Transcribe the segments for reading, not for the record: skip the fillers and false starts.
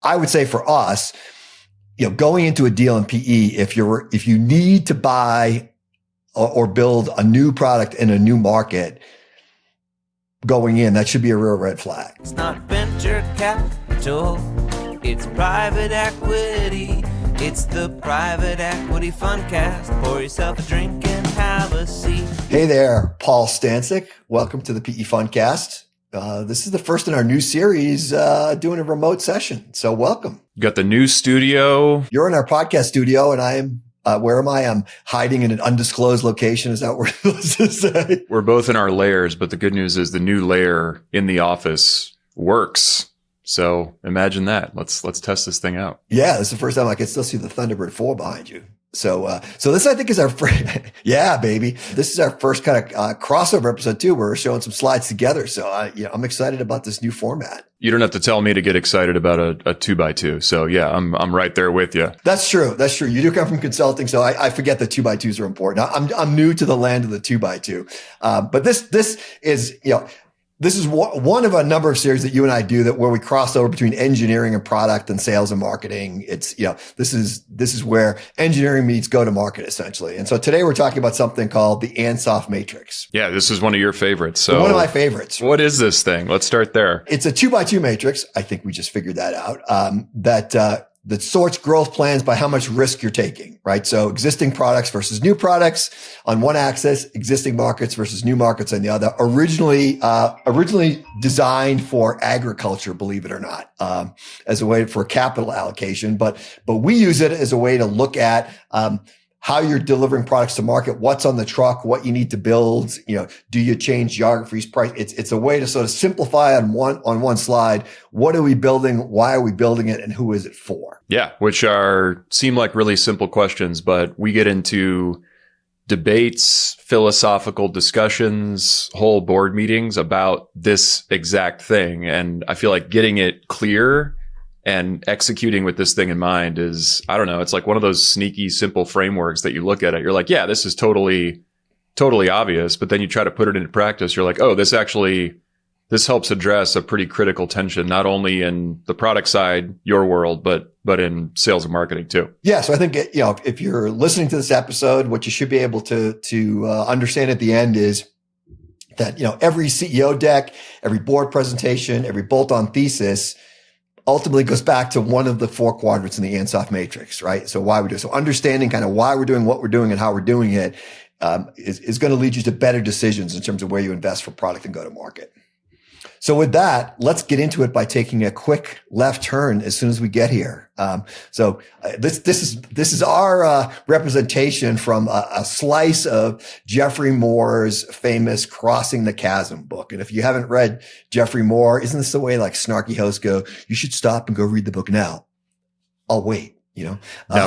I would say for us, going into a deal in PE, if you need to buy or build a new product in a new market going in, that should be a real red flag. It's not venture capital, it's private equity. It's the Private Equity Funcast. Pour yourself a drink and have a seat. Hey there, Paul Stansik. Welcome to the PE Funcast. This is the first in our new series doing a remote session. So welcome. You got the new studio. You're in our podcast studio, and I am, where am I? I'm hiding in an undisclosed location. Is that what we're supposed to say? We're both in our layers, but the good news is the new layer in the office works. So imagine that. Let's test this thing out. Yeah, this is the first time I can still see the Thunderbird 4 behind you. So this I think is our first, yeah, baby. This is our first kind of crossover episode too. We're showing some slides together. So I'm excited about this new format. You don't have to tell me to get excited about a 2x2. So yeah, I'm right there with you. That's true. You do come from consulting, so I forget that 2x2s are important. I'm new to the land of the 2x2. But this is, this is one of a number of series that you and I do where we cross over between engineering and product and sales and marketing. It's, this is where engineering meets go to market essentially. And so today we're talking about something called the Ansoff Matrix. Yeah, this is one of your favorites. So one of my favorites. What is this thing? Let's start there. It's a 2x2 matrix. I think we just figured that out. That sorts growth plans by how much risk you're taking, right? So existing products versus new products on one axis, existing markets versus new markets on the other. Originally designed for agriculture, believe it or not, as a way for capital allocation. But we use it as a way to look at, how you're delivering products to market, what's on the truck, what you need to build, do you change geographies, price? It's a way to sort of simplify on one slide. What are we building? Why are we building it? And who is it for? Yeah, which seem like really simple questions, but we get into debates, philosophical discussions, whole board meetings about this exact thing. And I feel like getting it clear and executing with this thing in mind is, I don't know, it's like one of those sneaky, simple frameworks that you look at it. You're like, yeah, this is totally obvious. But then you try to put it into practice. You're like, oh, this helps address a pretty critical tension, not only in the product side, your world, but in sales and marketing too. Yeah. So I think, if you're listening to this episode, what you should be able to understand at the end is that, every CEO deck, every board presentation, every bolt-on thesis ultimately goes back to one of the four quadrants in the Ansoff Matrix, right? So why we do it. So understanding kind of why we're doing what we're doing and how we're doing it is going to lead you to better decisions in terms of where you invest for product and go to market. So with that, let's get into it by taking a quick left turn as soon as we get here. This is our representation from a slice of Jeffrey Moore's famous Crossing the Chasm book. And if you haven't read Jeffrey Moore, isn't this the way like snarky hosts go, you should stop and go read the book now. I'll wait, Now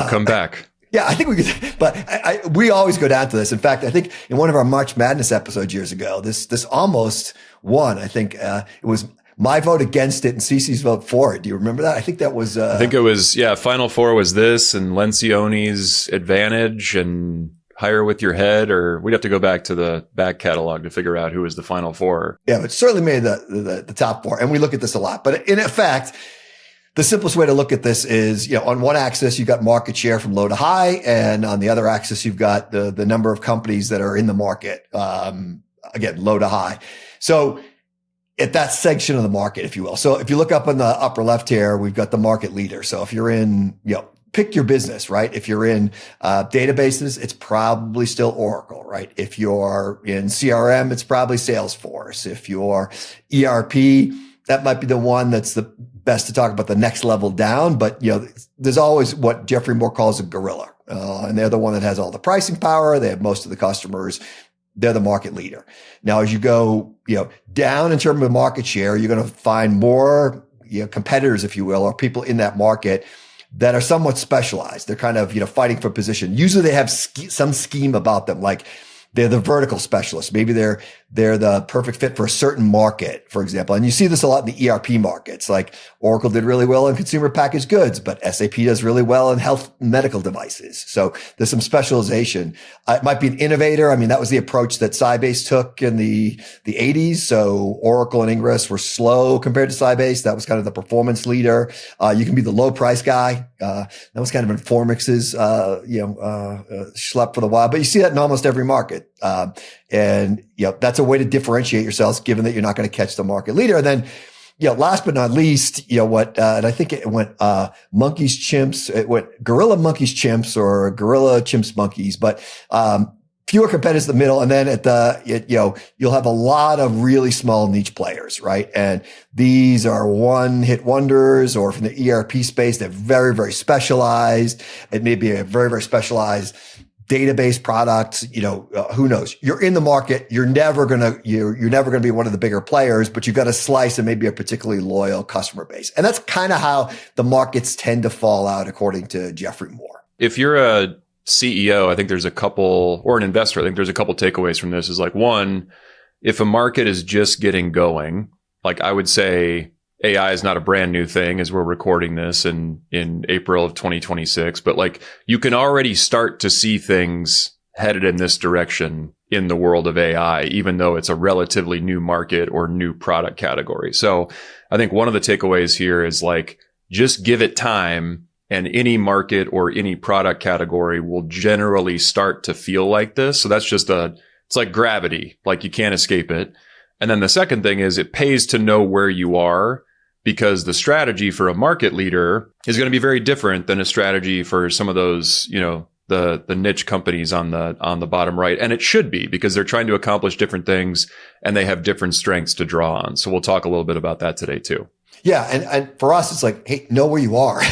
come back. Yeah, I think we could, but we always go down to this. In fact, I think in one of our March Madness episodes years ago, this almost won. I think it was my vote against it and Cece's vote for it. Do you remember that? I think that was. I think it was. Yeah, Final Four was this and Lencioni's Advantage and Hire with Your Head. Or we'd have to go back to the back catalog to figure out who was the Final Four. Yeah, but it certainly made the top four, and we look at this a lot. But in effect, the simplest way to look at this is, on one axis, you've got market share from low to high. And on the other axis, you've got the number of companies that are in the market. Again, low to high. So at that section of the market, if you will. So if you look up in the upper left here, we've got the market leader. So if you're in, pick your business, right? If you're in databases, it's probably still Oracle, right? If you're in CRM, it's probably Salesforce. If you're ERP, that might be the one that's the best to talk about the next level down. But, there's always what Jeffrey Moore calls a gorilla. And they're the one that has all the pricing power. They have most of the customers. They're the market leader. Now, as you go, down in terms of market share, you're going to find more, competitors, if you will, or people in that market that are somewhat specialized. They're kind of, fighting for position. Usually they have some scheme about them. Like They're the vertical specialists. Maybe they're the perfect fit for a certain market, for example. And you see this a lot in the ERP markets. Like Oracle did really well in consumer packaged goods, but SAP does really well in health and medical devices. So there's some specialization. It might be an innovator. I mean, that was the approach that Sybase took in the 80s. So Oracle and Ingress were slow compared to Sybase. That was kind of the performance leader. You can be the low price guy. That was kind of Informix's, schlep for the while, but you see that in almost every market. And that's a way to differentiate yourselves, given that you're not going to catch the market leader. And then, last but not least, and I think it went, monkeys, chimps, it went gorilla, monkeys, chimps, or gorilla, chimps, monkeys, but, fewer competitors in the middle. And then you'll have a lot of really small niche players, right? And these are one hit wonders, or from the ERP space, they're very, very specialized. It may be a very, very specialized database product. Who knows? You're in the market. You're never going to be one of the bigger players, but you've got a slice and maybe a particularly loyal customer base. And that's kind of how the markets tend to fall out, according to Jeffrey Moore. If you're a CEO, I think there's a couple, or an investor, I think there's a couple takeaways from this is like, one, if a market is just getting going, like I would say AI is not a brand new thing as we're recording this in April of 2026, but like you can already start to see things headed in this direction in the world of AI, even though it's a relatively new market or new product category. So I think one of the takeaways here is like, just give it time, and any market or any product category will generally start to feel like this. So that's it's like gravity, like you can't escape it. And then the second thing is it pays to know where you are, because the strategy for a market leader is going to be very different than a strategy for some of those, the niche companies on the bottom right. And it should be, because they're trying to accomplish different things and they have different strengths to draw on. So we'll talk a little bit about that today too. Yeah. And for us, it's like, hey, know where you are.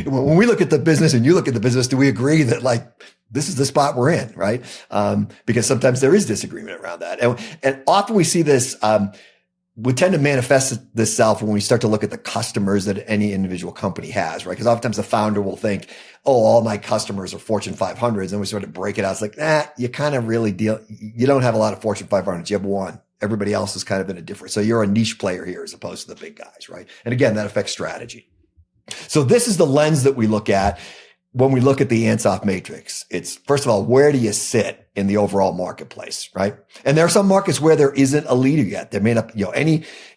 When we look at the business and you look at the business, do we agree that like, this is the spot we're in, right? Because sometimes there is disagreement around that. And often we see this, would tend to manifest itself when we start to look at the customers that any individual company has, right? Because oftentimes the founder will think, oh, all my customers are Fortune 500s. And we sort of break it out. It's like, you kind of really you don't have a lot of Fortune 500s. You have one. Everybody else is kind of in a different. So you're a niche player here as opposed to the big guys, right? And again, that affects strategy. So this is the lens that we look at when we look at the Ansoff Matrix. It's, first of all, where do you sit in the overall marketplace, right? And there are some markets where there isn't a leader yet. There may not,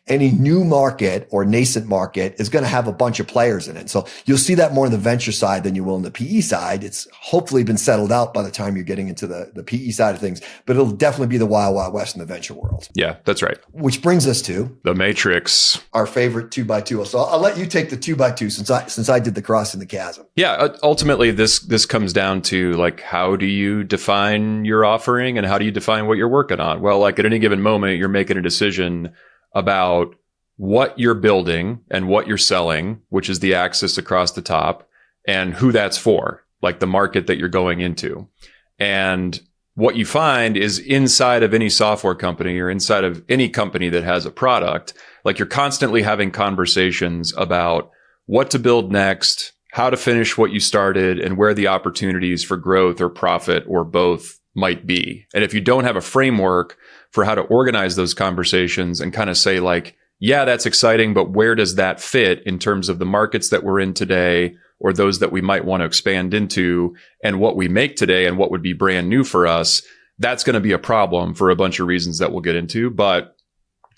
any new market or nascent market is going to have a bunch of players in it. So you'll see that more on the venture side than you will on the PE side. It's hopefully been settled out by the time you're getting into the PE side of things, but it'll definitely be the wild, wild west in the venture world. Yeah, that's right. Which brings us to the Matrix, our favorite 2x2. So I'll let you take the 2x2 since I did the crossing the chasm. Yeah. Ultimately, this comes down to like, how do you define your offering and how do you define what you're working on? Well, like at any given moment, you're making a decision about what you're building and what you're selling, which is the axis across the top, and who that's for, like the market that you're going into. And what you find is inside of any software company or inside of any company that has a product, like you're constantly having conversations about what to build next, how to finish what you started, and where the opportunities for growth or profit or both might be. And if you don't have a framework for how to organize those conversations and kind of say like, yeah, that's exciting, but where does that fit in terms of the markets that we're in today or those that we might want to expand into and what we make today and what would be brand new for us, that's going to be a problem for a bunch of reasons that we'll get into. But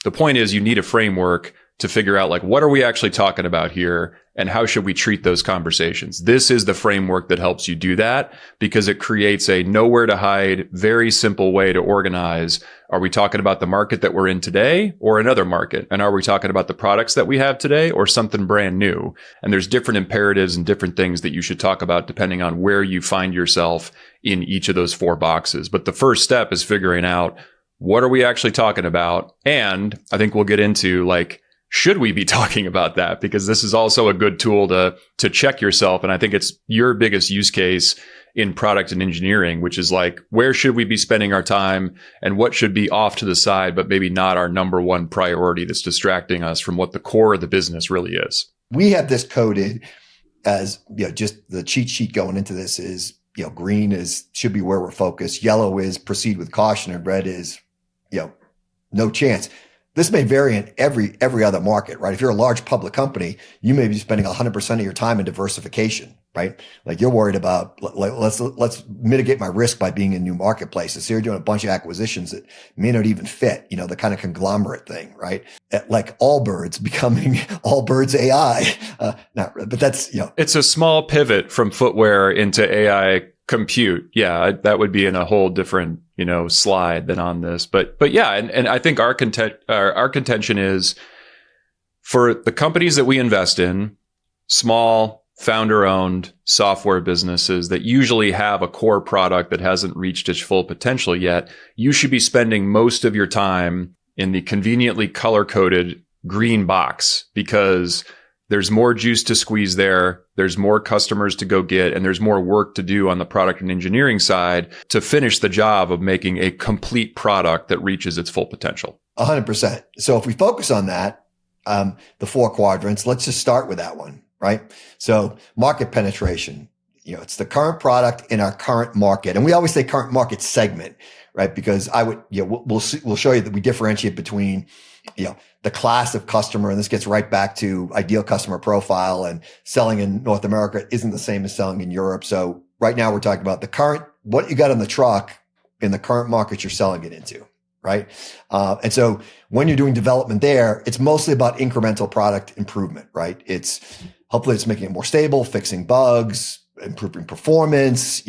the point is you need a framework to figure out like, what are we actually talking about here and how should we treat those conversations? This is the framework that helps you do that because it creates a nowhere to hide, very simple way to organize. Are we talking about the market that we're in today or another market? And are we talking about the products that we have today or something brand new? And there's different imperatives and different things that you should talk about depending on where you find yourself in each of those four boxes. But the first step is figuring out what are we actually talking about? And I think we'll get into like, should we be talking about that? Because this is also a good tool to check yourself. And I think it's your biggest use case in product and engineering, which is like, where should we be spending our time and what should be off to the side, but maybe not our number one priority that's distracting us from what the core of the business really is. We have this coded as, just the cheat sheet going into this is, green should be where we're focused. Yellow is proceed with caution, and red is, no chance. This may vary in every other market, right? If you're a large public company, you may be spending 100% of your time in diversification, right? Like you're worried about, like, let's mitigate my risk by being in new marketplaces. So you're doing a bunch of acquisitions that may not even fit, the kind of conglomerate thing, right? Like Allbirds becoming Allbirds AI. But that's, It's a small pivot from footwear into AI compute. Yeah, that would be in a whole different, slide than on this. But yeah, and I think our contention is for the companies that we invest in, small, founder-owned software businesses that usually have a core product that hasn't reached its full potential yet, you should be spending most of your time in the conveniently color-coded green box because there's more juice to squeeze there. There's more customers to go get, and there's more work to do on the product and engineering side to finish the job of making a complete product that reaches its full potential. 100%. So if we focus on that, the 4 quadrants, let's just start with that one, right? So market penetration, it's the current product in our current market. And we always say current market segment, right? Because we'll show you that we differentiate between, the class of customer, and this gets right back to ideal customer profile, and selling in North America isn't the same as selling in Europe. So right now we're talking about what you got in the truck in the current market you're selling it into, right? And so when you're doing development there, it's mostly about incremental product improvement, right? Hopefully it's making it more stable, fixing bugs, improving performance,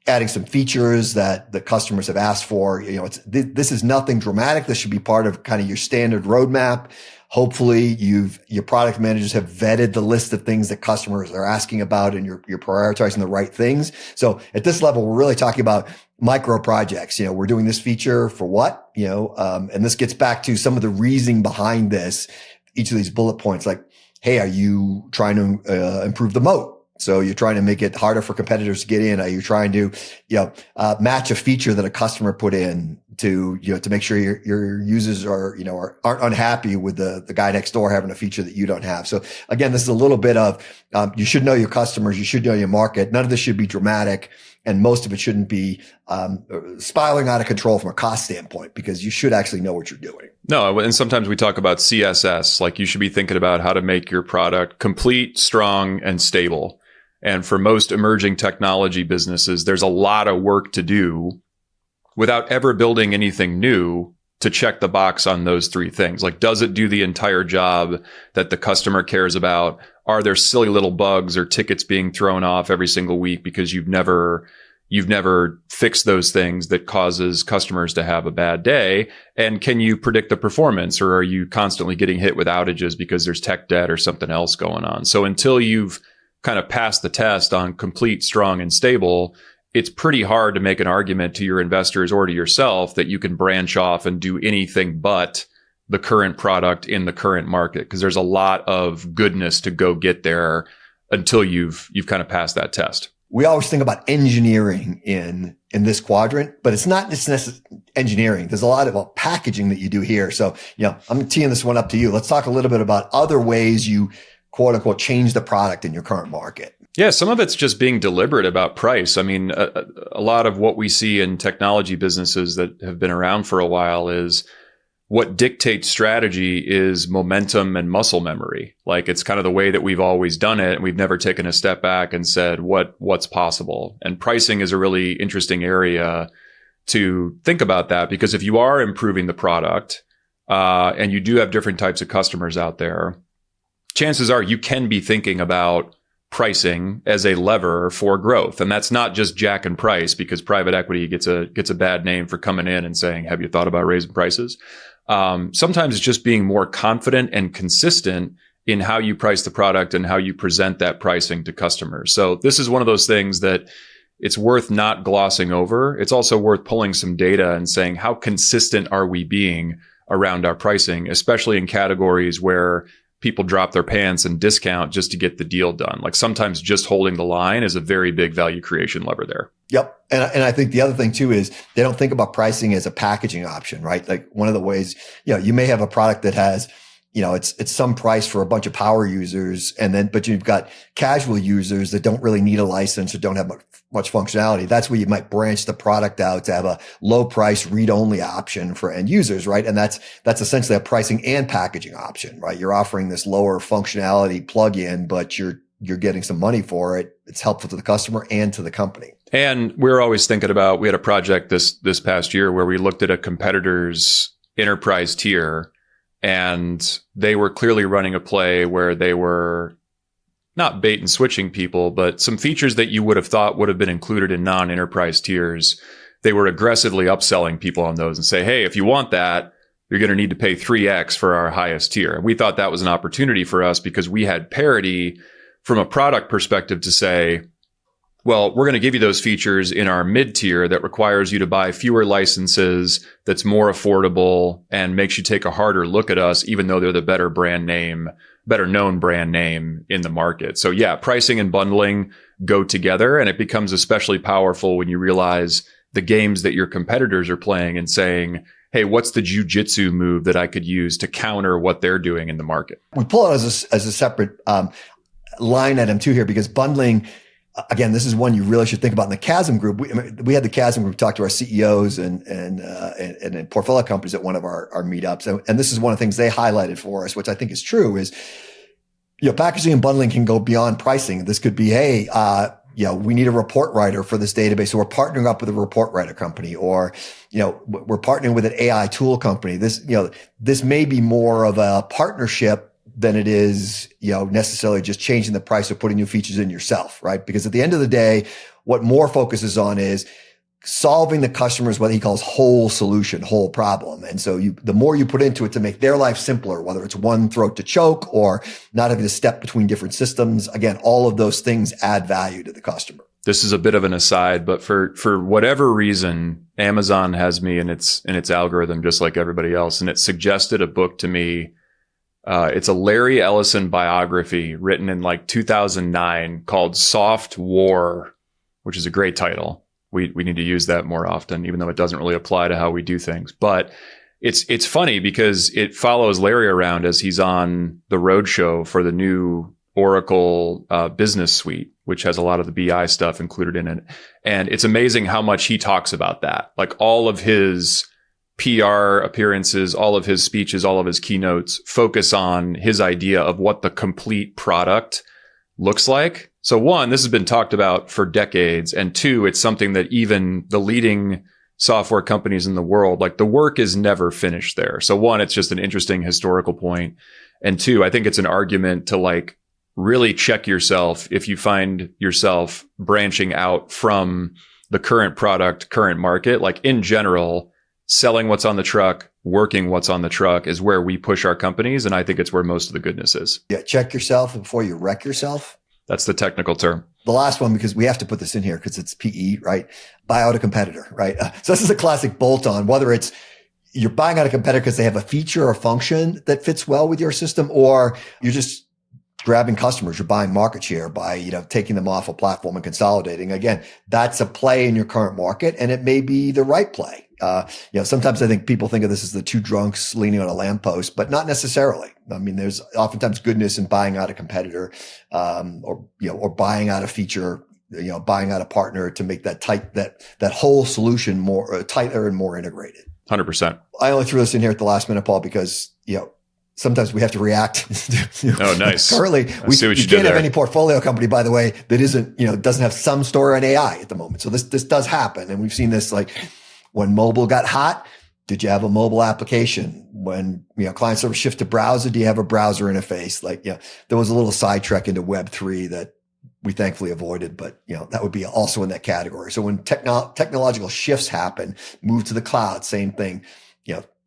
adding some features that the customers have asked for. This is nothing dramatic. This should be part of kind of your standard roadmap. Hopefully your product managers have vetted the list of things that customers are asking about, and you're prioritizing the right things. So at this level, we're really talking about micro projects. We're doing this feature for what, and this gets back to some of the reasoning behind this, each of these bullet points, like, hey, are you trying to improve the moat? So you're trying to make it harder for competitors to get in. Are you trying to, match a feature that a customer put in to make sure your users aren't unhappy with the guy next door having a feature that you don't have. So again, this is a little bit of, you should know your customers. You should know your market. None of this should be dramatic. And most of it shouldn't be spiraling out of control from a cost standpoint, because you should actually know what you're doing. No, and sometimes we talk about CSS, like you should be thinking about how to make your product complete, strong, and stable. And for most emerging technology businesses, there's a lot of work to do without ever building anything new to check the box on those 3 things. Like, does it do the entire job that the customer cares about? Are there silly little bugs or tickets being thrown off every single week because you've never fixed those things that causes customers to have a bad day? And can you predict the performance, or are you constantly getting hit with outages because there's tech debt or something else going on? So until you've kind of passed the test on complete, strong, and stable, it's pretty hard to make an argument to your investors or to yourself that you can branch off and do anything but the current product in the current market, because there's a lot of goodness to go get there until you've kind of passed that test. We always think about engineering in this quadrant, but it's not just necessarily engineering. There's a lot of packaging that you do here. So, I'm teeing this one up to you. Let's talk a little bit about other ways you, quote unquote, change the product in your current market. Yeah, some of it's just being deliberate about price. I mean, a lot of what we see in technology businesses that have been around for a while is what dictates strategy is momentum and muscle memory. Like, it's kind of the way that we've always done it. And we've never taken a step back and said, what's possible? And pricing is a really interesting area to think about that, because if you are improving the product, and you do have different types of customers out there, chances are you can be thinking about pricing as a lever for growth. And that's not just jacking price, because private equity gets a bad name for coming in and saying, have you thought about raising prices? Sometimes it's just being more confident and consistent in how you price the product and how you present that pricing to customers. So this is one of those things that it's worth not glossing over. It's also worth pulling some data and saying, how consistent are we being around our pricing, especially in categories where people drop their pants and discount just to get the deal done. Like, sometimes just holding the line is a very big value creation lever there. Yep. And I think the other thing too is they don't think about pricing as a packaging option, right? Like, one of the ways, you may have a product that has it's some price for a bunch of power users. But you've got casual users that don't really need a license or don't have much functionality. That's where you might branch the product out to have a low price read only option for end users, right? And that's essentially a pricing and packaging option, right? You're offering this lower functionality plugin, but you're getting some money for it. It's helpful to the customer and to the company. And we're always thinking about, we had a project this past year where we looked at a competitor's enterprise tier, and they were clearly running a play where they were not bait and switching people, but some features that you would have thought would have been included in non-enterprise tiers. They were aggressively upselling people on those and say, hey, if you want that, you're going to need to pay 3x for our highest tier. And we thought that was an opportunity for us because we had parity from a product perspective to say, well, we're going to give you those features in our mid tier that requires you to buy fewer licenses, that's more affordable, and makes you take a harder look at us, even though they're the better known brand name in the market. So yeah, pricing and bundling go together, and it becomes especially powerful when you realize the games that your competitors are playing and saying, hey, what's the jujitsu move that I could use to counter what they're doing in the market? We pull it as a separate line item too here, because bundling, again, this is one you really should think about in the Chasm group. We had the Chasm group talk to our CEOs and portfolio companies at one of our meetups. And this is one of the things they highlighted for us, which I think is true, is, packaging and bundling can go beyond pricing. This could be, hey, we need a report writer for this database. So we're partnering up with a report writer company, or, we're partnering with an AI tool company. This may be more of a partnership than it is, necessarily just changing the price or putting new features in yourself, right? Because at the end of the day, what Moore focuses on is solving the customer's, what he calls whole solution, whole problem. And so the more you put into it to make their life simpler, whether it's one throat to choke or not having to step between different systems, again, all of those things add value to the customer. This is a bit of an aside, but for whatever reason, Amazon has me in its algorithm, just like everybody else. And it suggested a book to me. It's a Larry Ellison biography written in 2009 called Soft War, which is a great title. We need to use that more often, even though it doesn't really apply to how we do things. But it's funny because it follows Larry around as he's on the roadshow for the new Oracle business suite, which has a lot of the BI stuff included in it. And it's amazing how much he talks about that. Like all of his PR appearances, all of his speeches, all of his keynotes focus on his idea of what the complete product looks like. So one, this has been talked about for decades. And two, it's something that even the leading software companies in the world, the work is never finished there. So one, it's just an interesting historical point. And two, I think it's an argument to really check yourself if you find yourself branching out from the current product, current market. In general, selling what's on the truck, working what's on the truck is where we push our companies. And I think it's where most of the goodness is. Yeah. Check yourself before you wreck yourself. That's the technical term. The last one, because we have to put this in here because it's PE, right? Buy out a competitor, right? So this is a classic bolt on, whether it's you're buying out a competitor because they have a feature or function that fits well with your system, or you're just grabbing customers, you're buying market share by, taking them off a platform and consolidating. Again, that's a play in your current market, and it may be the right play. Sometimes I think people think of this as the two drunks leaning on a lamppost, but not necessarily. I mean, there's oftentimes goodness in buying out a competitor, or buying out a feature, buying out a partner to make that whole solution more tighter and more integrated. 100%. I only threw this in here at the last minute, Paul, because, sometimes we have to react. Oh, nice. Currently, we can't have any portfolio company, by the way, that isn't, doesn't have some story on AI at the moment. So this does happen. And we've seen this, when mobile got hot, did you have a mobile application? When, client server shift to browser, do you have a browser interface? There was a little side trek into Web3 that we thankfully avoided, but that would be also in that category. So when technological shifts happen, move to the cloud, same thing.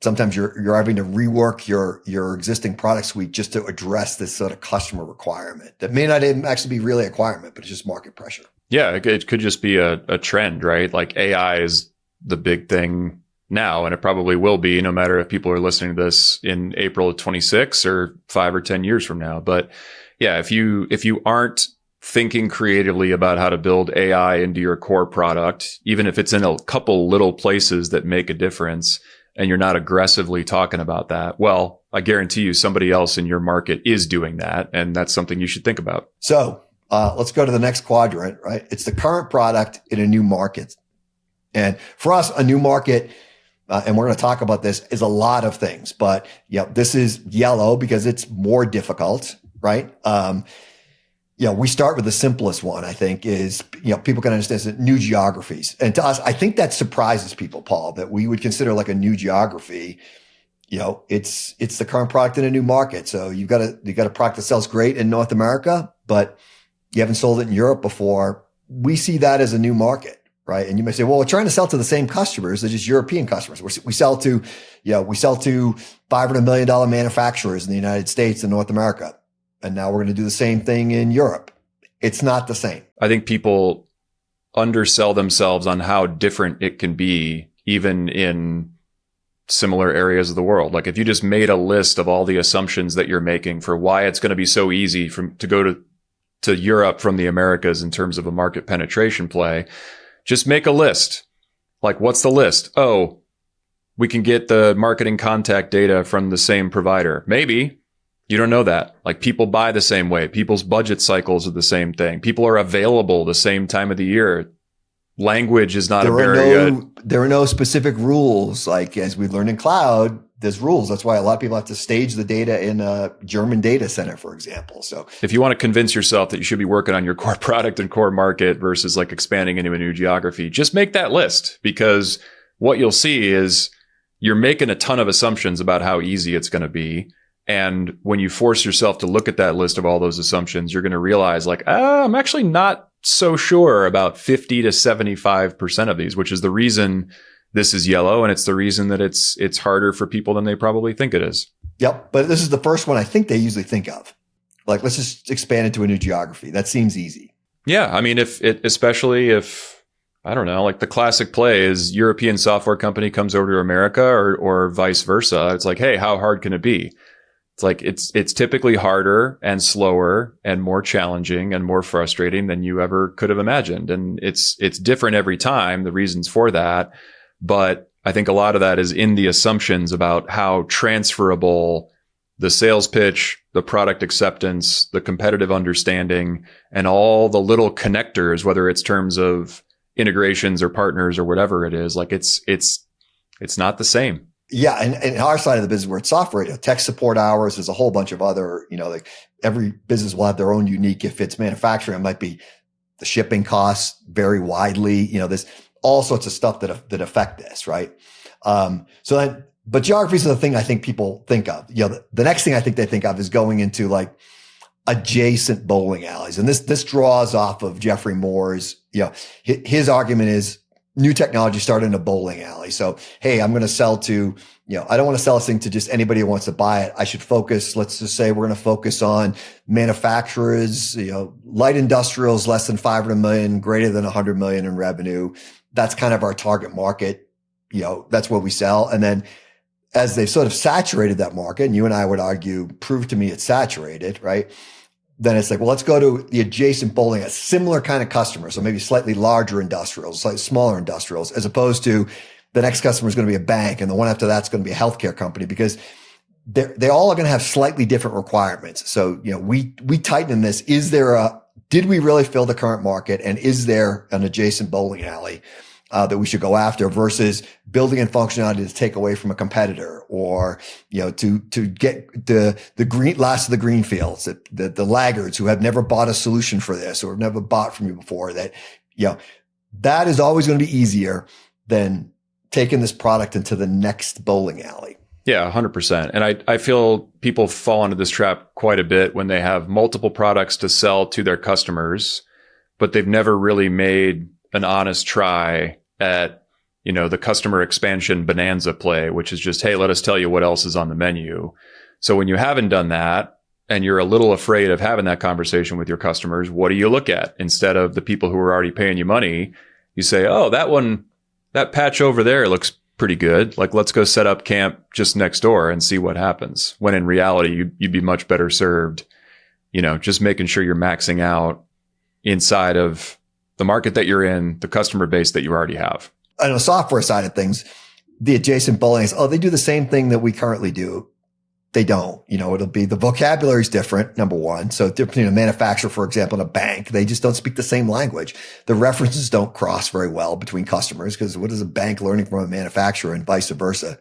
Sometimes you're having to rework your existing product suite just to address this sort of customer requirement that may not even actually be really a requirement, but it's just market pressure. Yeah, it could just be a trend, right? AI is the big thing now, and it probably will be, no matter if people are listening to this in April of 26 or 5 or 10 years from now. But yeah, if you aren't thinking creatively about how to build AI into your core product, even if it's in a couple little places that make a difference, and you're not aggressively talking about that, well, I guarantee you somebody else in your market is doing that. And that's something you should think about. So let's go to the next quadrant, right? It's the current product in a new market. And for us, a new market, and we're going to talk about this, is a lot of things. But this is yellow because it's more difficult, right? We start with the simplest one, I think, is, people can understand is new geographies. And to us, I think that surprises people, Paul, that we would consider like a new geography. It's the current product in a new market. So you got a product that sells great in North America, but you haven't sold it in Europe before. We see that as a new market, right? And you may say, well, we're trying to sell to the same customers. They're just European customers. We sell to $500 million manufacturers in the United States and North America. And now we're going to do the same thing in Europe. It's not the same. I think people undersell themselves on how different it can be, even in similar areas of the world. Like if you just made a list of all the assumptions that you're making for why it's going to be so easy to go to Europe from the Americas in terms of a market penetration play, just make a list. Like, what's the list? Oh, we can get the marketing contact data from the same provider. Maybe. You don't know that. Like, people buy the same way. People's budget cycles are the same thing. People are available the same time of the year. Language is not there are no specific rules. Like, as we learned in cloud, there's rules. That's why a lot of people have to stage the data in a German data center, for example. So if you want to convince yourself that you should be working on your core product and core market versus like expanding into a new geography, just make that list, because what you'll see is you're making a ton of assumptions about how easy it's going to be. And when you force yourself to look at that list of all those assumptions, you're going to realize like, I'm actually not so sure about 50 to 75% of these, which is the reason this is yellow. And it's the reason that it's harder for people than they probably think it is. Yep. But this is the first one I think they usually think of. Like, let's just expand into a new geography. That seems easy. Yeah. I mean, especially if, I don't know, like the classic play is European software company comes over to America or vice versa. It's like, hey, how hard can it be? It's like, it's typically harder and slower and more challenging and more frustrating than you ever could have imagined. And it's different every time, the reasons for that. But I think a lot of that is in the assumptions about how transferable the sales pitch, the product acceptance, the competitive understanding, and all the little connectors, whether it's terms of integrations or partners or whatever it is, like it's not the same. Yeah. And our side of the business, where it's software, tech support hours, there's a whole bunch of other, like every business will have their own unique, if it's manufacturing, it might be the shipping costs vary widely. There's all sorts of stuff that affect this, right? But geographies are the thing I think people think of. The next thing I think they think of is going into like adjacent bowling alleys. And this draws off of Jeffrey Moore's, his argument is, new technology started in a bowling alley. So, hey, I'm going to sell to, I don't want to sell this thing to just anybody who wants to buy it. I should focus. Let's just say we're going to focus on manufacturers, light industrials, less than 500 million, greater than 100 million in revenue. That's kind of our target market. That's what we sell. And then as they've sort of saturated that market, and you and I would argue, prove to me it's saturated, right? Then it's like, well, let's go to the adjacent bowling, a similar kind of customer. So maybe slightly larger industrials, slightly smaller industrials, as opposed to the next customer is going to be a bank and the one after that's going to be a healthcare company, because they all are going to have slightly different requirements. So, we tighten in this. Did we really fill the current market? And is there an adjacent bowling alley that we should go after, versus building in functionality to take away from a competitor, or, to get the green last of the green fields, the laggards who have never bought a solution for this or have never bought from you before, that is always going to be easier than taking this product into the next bowling alley. Yeah, 100%. And I feel people fall into this trap quite a bit when they have multiple products to sell to their customers, but they've never really made an honest try at, the customer expansion bonanza play, which is just, hey, let us tell you what else is on the menu. So when you haven't done that and you're a little afraid of having that conversation with your customers, what do you look at? Instead of the people who are already paying you money, you say, oh, that patch over there looks pretty good. Like, let's go set up camp just next door and see what happens. When in reality, you'd be much better served, just making sure you're maxing out inside of the market that you're in, the customer base that you already have. On the software side of things, the adjacent bowling is, they do the same thing that we currently do. they don't. It'll be the vocabulary is different, number one. So between a manufacturer, for example, and a bank, they just don't speak the same language. The references don't cross very well between customers because what is a bank learning from a manufacturer and vice versa?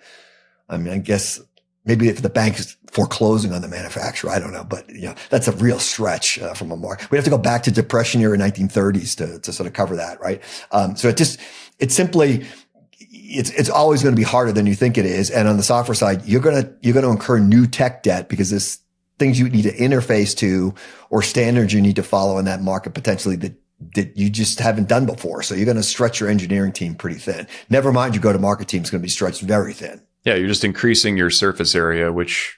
I mean, I guess maybe if the bank is foreclosing on the manufacturer, I don't know, but that's a real stretch from a market. We have to go back to Depression era 1930s to sort of cover that, right? So it's always going to be harder than you think it is. And on the software side, you're going to incur new tech debt because there's things you need to interface to or standards you need to follow in that market potentially that you just haven't done before. So you're going to stretch your engineering team pretty thin. Never mind your go-to-market team is going to be stretched very thin. Yeah, you're just increasing your surface area, which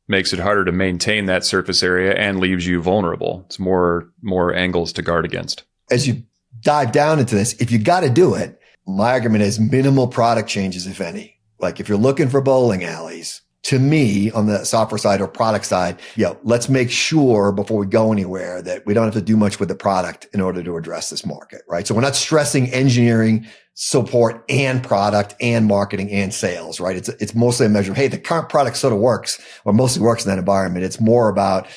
makes it harder to maintain that surface area and leaves you vulnerable. It's more angles to guard against. As you dive down into this, if you got to do it, my argument is minimal product changes, if any. Like if you're looking for bowling alleys, to me, on the software side or product side, let's make sure before we go anywhere that we don't have to do much with the product in order to address this market, right? So we're not stressing engineering, support, and product, and marketing, and sales, right? It's mostly a measure of, hey, the current product sort of works, or mostly works in that environment. It's more about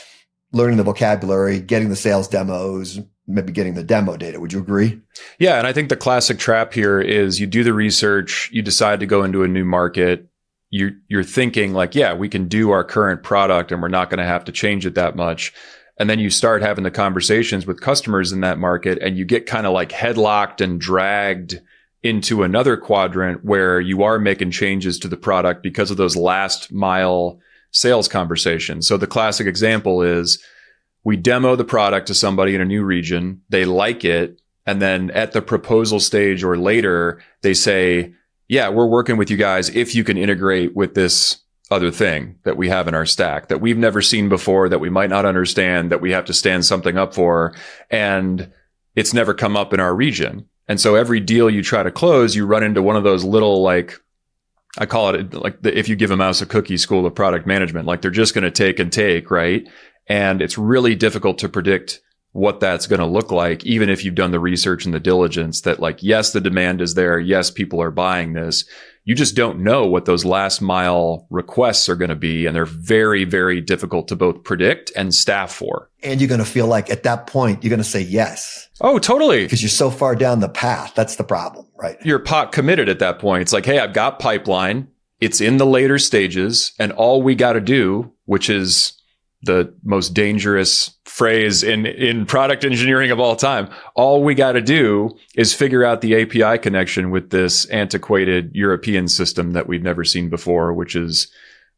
learning the vocabulary, getting the sales demos, maybe getting the demo data. Would you agree? Yeah. And I think the classic trap here is you do the research, you decide to go into a new market. You're thinking like, yeah, we can do our current product and we're not going to have to change it that much. And then you start having the conversations with customers in that market and you get kind of like headlocked and dragged into another quadrant where you are making changes to the product because of those last mile sales conversations. So the classic example is we demo the product to somebody in a new region. They like it. And then at the proposal stage or later, they say, yeah, we're working with you guys if you can integrate with this other thing that we have in our stack that we've never seen before, that we might not understand, that we have to stand something up for. And it's never come up in our region. And so every deal you try to close, you run into one of those little, like, I call it like if you give a mouse a cookie, school of product management, like they're just going to take and take, right? And it's really difficult to predict what that's going to look like, even if you've done the research and the diligence that like, yes, the demand is there. Yes, people are buying this. You just don't know what those last mile requests are going to be. And they're very, very difficult to both predict and staff for. And you're going to feel like at that point, you're going to say yes. Oh, totally. Because you're so far down the path. That's the problem, right? You're pot committed at that point. It's like, hey, I've got pipeline. It's in the later stages. And all we got to do, which is the most dangerous phrase in product engineering of all time. All we got to do is figure out the API connection with this antiquated European system that we've never seen before, which is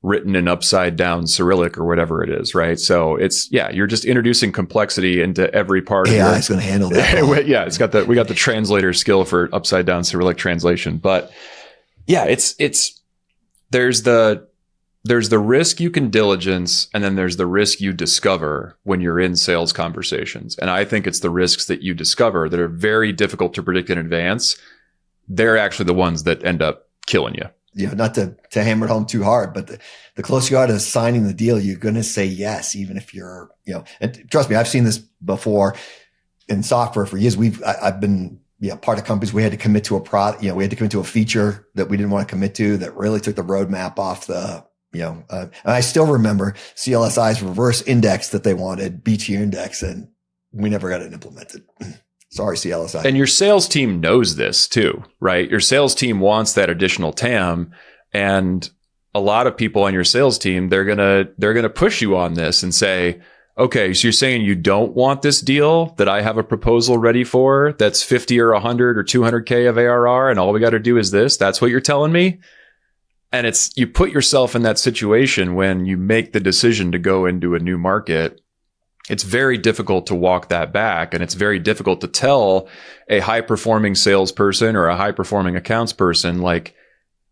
written in upside down Cyrillic or whatever it is, right? So it's, yeah, you're just introducing complexity into every part of it. AI is going to handle that. Yeah, we got the translator skill for upside down Cyrillic translation. But yeah, there's the risk you can diligence, and then there's the risk you discover when you're in sales conversations. And I think it's the risks that you discover that are very difficult to predict in advance. They're actually the ones that end up killing you. Not to hammer it home too hard, but the closer you are to signing the deal, you're going to say yes, even if you're, and trust me, I've seen this before in software for years. I've been, part of companies, we had to commit to a product, we had to commit to a feature that we didn't want to commit to that really took the roadmap off the, and I still remember CLSI's reverse index that they wanted, BT index, and we never got it implemented. Sorry, CLSI. And your sales team knows this too, right? Your sales team wants that additional TAM, and a lot of people on your sales team, they're gonna push you on this and say, okay, so you're saying you don't want this deal that I have a proposal ready for that's 50 or 100 or 200K of ARR, and all we got to do is this? That's what you're telling me? And you put yourself in that situation when you make the decision to go into a new market. It's very difficult to walk that back. And it's very difficult to tell a high performing salesperson or a high performing accounts person, like,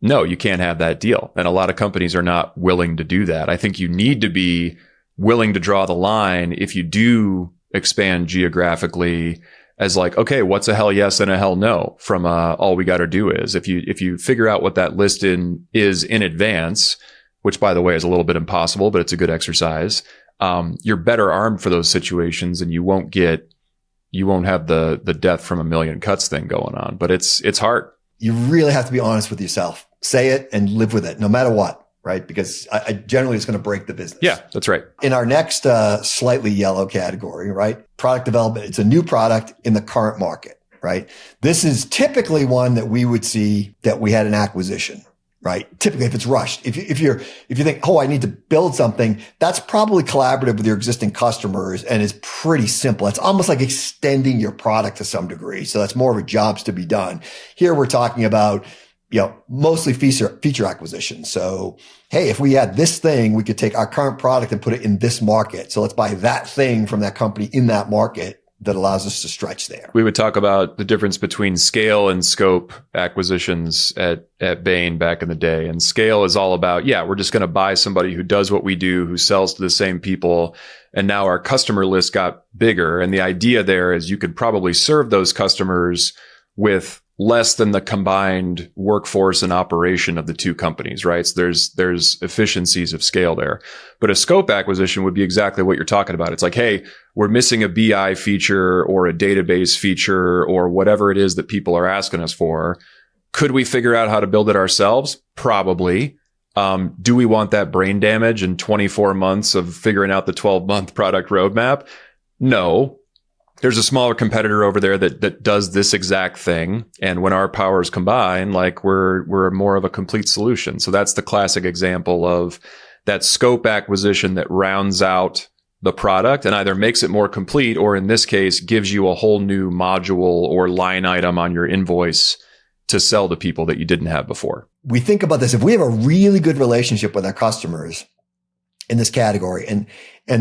no, you can't have that deal. And a lot of companies are not willing to do that. I think you need to be willing to draw the line if you do expand geographically as like, okay, what's a hell yes and a hell no from all we got to do is if you figure out what that list is in advance, which by the way is a little bit impossible, but it's a good exercise. You're better armed for those situations, and you won't have the death from a million cuts thing going on. But it's hard. You really have to be honest with yourself. Say it and live with it, no matter what. right? Because I generally it's going to break the business. Yeah, that's right. In our next slightly yellow category, right? Product development. It's a new product in the current market, right? This is typically one that we would see that we had an acquisition, right? Typically, if it's rushed, if you think, oh, I need to build something, that's probably collaborative with your existing customers and it's pretty simple. It's almost like extending your product to some degree. So that's more of a jobs to be done. Here we're talking about, mostly feature acquisition. So, hey, if we had this thing, we could take our current product and put it in this market. So let's buy that thing from that company in that market that allows us to stretch there. We would talk about the difference between scale and scope acquisitions at Bain back in the day. And scale is all about, we're just going to buy somebody who does what we do, who sells to the same people. And now our customer list got bigger. And the idea there is you could probably serve those customers with less than the combined workforce and operation of the two companies, right? So there's efficiencies of scale there. But a scope acquisition would be exactly what you're talking about. It's like, hey, we're missing a BI feature or a database feature or whatever it is that people are asking us for. Could we figure out how to build it ourselves? Probably. Do we want that brain damage and 24 months of figuring out the 12-month product roadmap? No. There's a smaller competitor over there that does this exact thing. And when our powers combine, like we're more of a complete solution. So that's the classic example of that scope acquisition that rounds out the product and either makes it more complete or in this case, gives you a whole new module or line item on your invoice to sell to people that you didn't have before. We think about this. If we have a really good relationship with our customers in this category and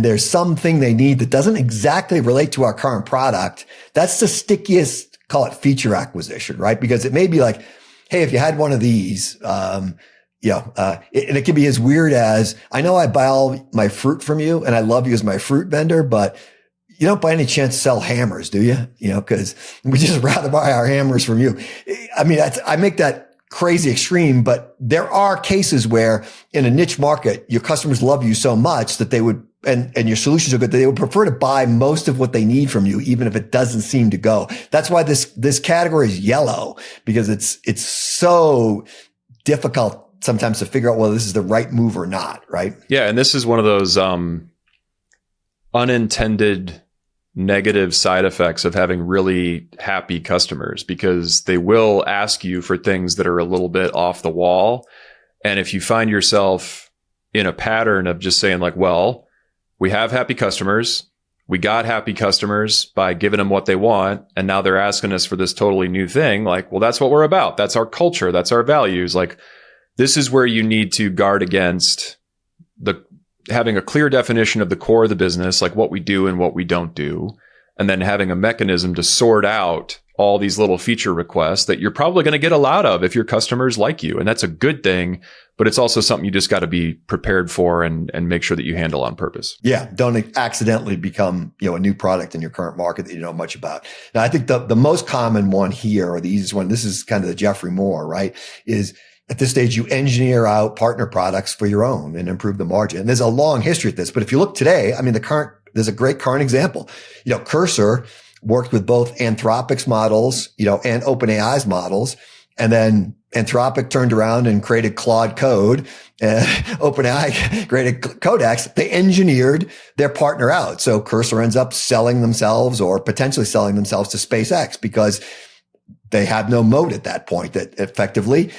there's something they need that doesn't exactly relate to our current product, that's the stickiest, call it feature acquisition, right? Because it may be like, hey, if you had one of these, and it can be as weird as, I know I buy all my fruit from you and I love you as my fruit vendor, but you don't by any chance sell hammers, do you? Cause we just rather buy our hammers from you. I mean, I make that crazy extreme, but there are cases where in a niche market, your customers love you so much that they would, and your solutions are good, that they would prefer to buy most of what they need from you, even if it doesn't seem to go. That's why this category is yellow, because it's so difficult sometimes to figure out whether this is the right move or not, right? Yeah. And this is one of those unintended negative side effects of having really happy customers, because they will ask you for things that are a little bit off the wall. And if you find yourself in a pattern of just saying like, well, we have happy customers, we got happy customers by giving them what they want, and now they're asking us for this totally new thing, like, well, that's what we're about. That's our culture. That's our values. Like, this is where you need to guard against having a clear definition of the core of the business, like what we do and what we don't do, and then having a mechanism to sort out all these little feature requests that you're probably going to get a lot of if your customers like you. And that's a good thing, but it's also something you just got to be prepared for and make sure that you handle on purpose. Yeah. Don't accidentally become, a new product in your current market that you know much about. Now, I think the most common one here, or the easiest one, this is kind of the Jeffrey Moore, right, is at this stage, you engineer out partner products for your own and improve the margin. And there's a long history of this, but if you look today, I mean, there's a great current example. Cursor worked with both Anthropic's models, and OpenAI's models. And then Anthropic turned around and created Claude Code. OpenAI created Codex. They engineered their partner out. So Cursor ends up selling themselves or potentially selling themselves to SpaceX because they have no moat at that point that effectively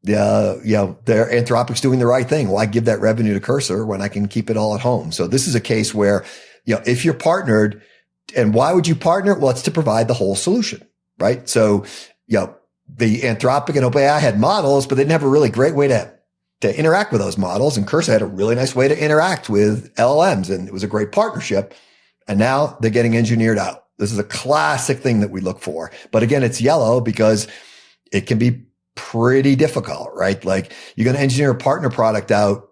their Anthropic's doing the right thing. Why give that revenue to Cursor when I can keep it all at home? So this is a case where, if you're partnered, and why would you partner? Well, it's to provide the whole solution, right? So, the Anthropic and OpenAI had models, but they didn't have a really great way to interact with those models. And Cursor had a really nice way to interact with LLMs. And it was a great partnership. And now they're getting engineered out. This is a classic thing that we look for. But again, it's yellow because it can be pretty difficult, right? Like, you're going to engineer a partner product out.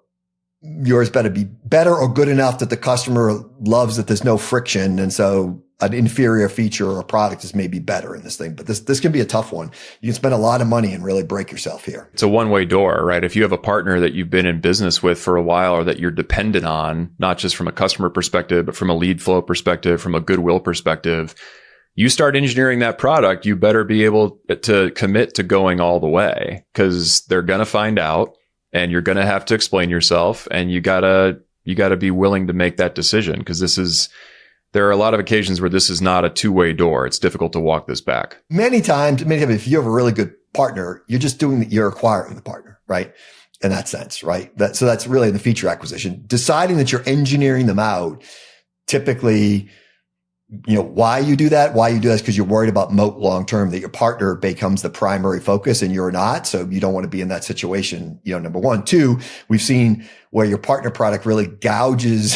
Yours better be better or good enough that the customer loves that there's no friction. And so an inferior feature or a product is maybe better in this thing. But this can be a tough one. You can spend a lot of money and really break yourself here. It's a one-way door, right? If you have a partner that you've been in business with for a while or that you're dependent on, not just from a customer perspective, but from a lead flow perspective, from a goodwill perspective, you start engineering that product, you better be able to commit to going all the way, because they're going to find out. and you're going to have to explain yourself, and you gotta be willing to make that decision, because there are a lot of occasions where this is not a two-way door. It's difficult to walk this back. Many times, if you have a really good partner, you're acquiring the partner, right? In that sense, right? So that's really the feature acquisition. Deciding that you're engineering them out, typically, why you do that is because you're worried about moat long term, that your partner becomes the primary focus and you're not. So you don't want to be in that situation, number one. Two, we've seen where your partner product really gouges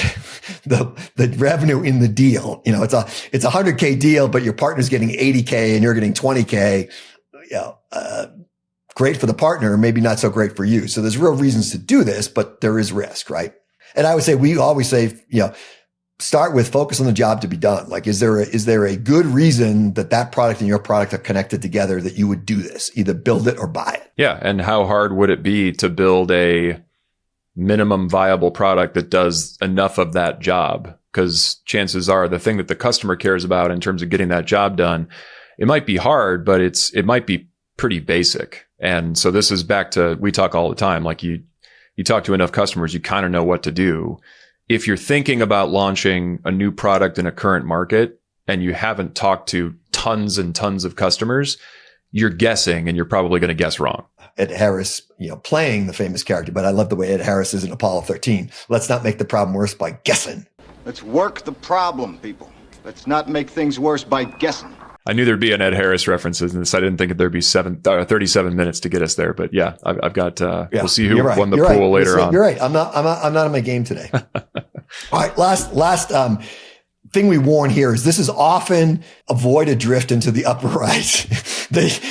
the revenue in the deal. It's a $100K deal, but your partner's getting $80K and you're getting $20K. Great for the partner, maybe not so great for you. So there's real reasons to do this, but there is risk, right? And I would say, we always say, start with focus on the job to be done. Like, is there a good reason that product and your product are connected together that you would do this, either build it or buy it? Yeah. And how hard would it be to build a minimum viable product that does enough of that job? Because chances are the thing that the customer cares about in terms of getting that job done, it might be hard, but it might be pretty basic. And so this is back to, we talk all the time, like you talk to enough customers, you kind of know what to do. If you're thinking about launching a new product in a current market and you haven't talked to tons and tons of customers, you're guessing, and you're probably going to guess wrong. Ed Harris, playing the famous character, but I love the way Ed Harris is in Apollo 13. Let's not make the problem worse by guessing. Let's work the problem, people. Let's not make things worse by guessing. I knew there'd be an Ed Harris references in this. I didn't think there't be 37 minutes to get us there, but yeah, I've got, we'll see who won the pool later on. You're right. I'm not on my game today. All right. Last thing we warn here is this is often avoid a drift into the upper right.